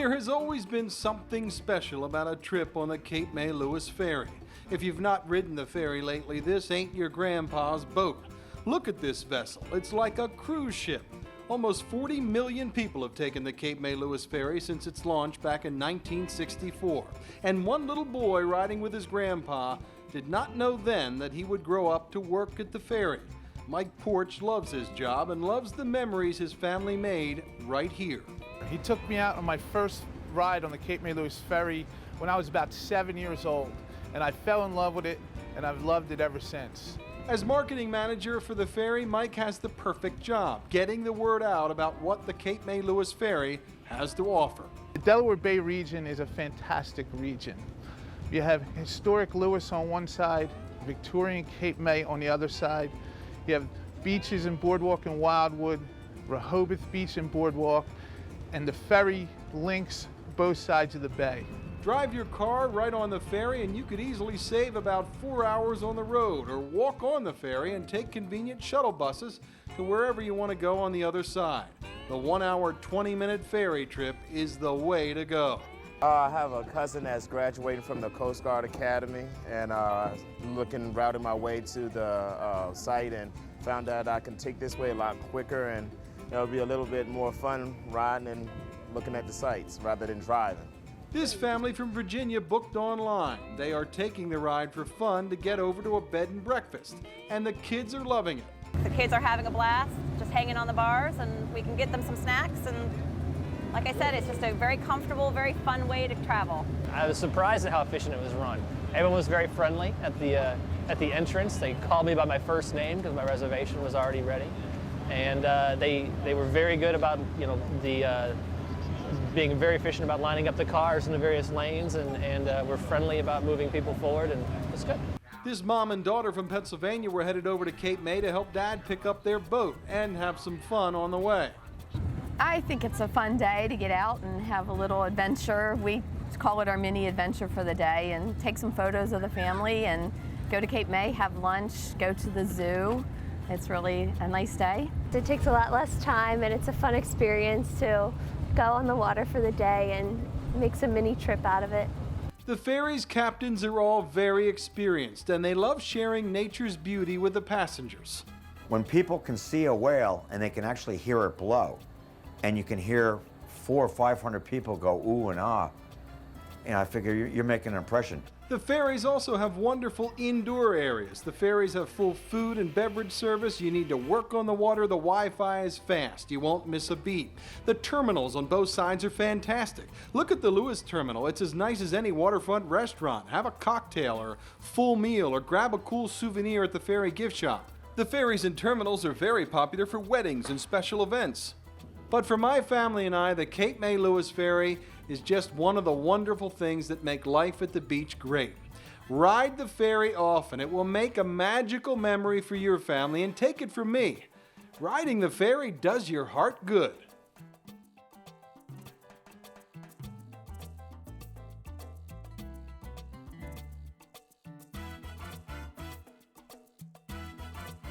There has always been something special about a trip on the Cape May Lewes Ferry. If you've not ridden the ferry lately, this ain't your grandpa's boat. Look at this vessel. It's like a cruise ship. Almost 40 million people have taken the Cape May Lewes Ferry since its launch back in 1964. And one little boy riding with his grandpa did not know then that he would grow up to work at the ferry. Mike Porch loves his job and loves the memories his family made right here. He took me out on my first ride on the Cape May Lewes Ferry when I was about 7 years old, and I fell in love with it, and I've loved it ever since. As marketing manager for the ferry, Mike has the perfect job, getting the word out about what the Cape May Lewes Ferry has to offer. The Delaware Bay region is a fantastic region. You have historic Lewes on one side, Victorian Cape May on the other side. You have beaches and boardwalk in Wildwood, Rehoboth Beach and boardwalk, and the ferry links both sides of the bay. Drive your car right on the ferry and you could easily save about 4 hours on the road, or walk on the ferry and take convenient shuttle buses to wherever you want to go on the other side. The 1 hour, 20-minute ferry trip is the way to go. I have a cousin that's graduating from the Coast Guard Academy, and routing my way to the site, and found out I can take this way a lot quicker, and it'll be a little bit more fun riding and looking at the sights rather than driving. This family from Virginia booked online. They are taking the ride for fun to get over to a bed and breakfast, and the kids are loving it. The kids are having a blast, just hanging on the bars, and we can get them some snacks, and like I said, it's just a very comfortable, very fun way to travel. I was surprised at how efficient it was run. Everyone was very friendly at the entrance. They called me by my first name because my reservation was already ready, and they were very good about being very efficient about lining up the cars in the various lanes, and were friendly about moving people forward, and it was good. This mom and daughter from Pennsylvania were headed over to Cape May to help Dad pick up their boat and have some fun on the way. I think it's a fun day to get out and have a little adventure. We call it our mini adventure for the day, and take some photos of the family and go to Cape May, have lunch, go to the zoo. It's really a nice day. It takes a lot less time, and it's a fun experience to go on the water for the day and make some mini trip out of it. The ferry's captains are all very experienced, and they love sharing nature's beauty with the passengers. When people can see a whale and they can actually hear it blow, and you can hear 400 or 500 people go ooh and ah, and I figure you're making an impression. The ferries also have wonderful indoor areas. The ferries have full food and beverage service. You need to work on the water. The Wi-Fi is fast. You won't miss a beat. The terminals on both sides are fantastic. Look at the Lewes terminal. It's as nice as any waterfront restaurant. Have a cocktail or full meal, or grab a cool souvenir at the ferry gift shop. The ferries and terminals are very popular for weddings and special events. But for my family and I, the Cape May Lewes Ferry is just one of the wonderful things that make life at the beach great. Ride the ferry often. It will make a magical memory for your family, and take it from me, riding the ferry does your heart good.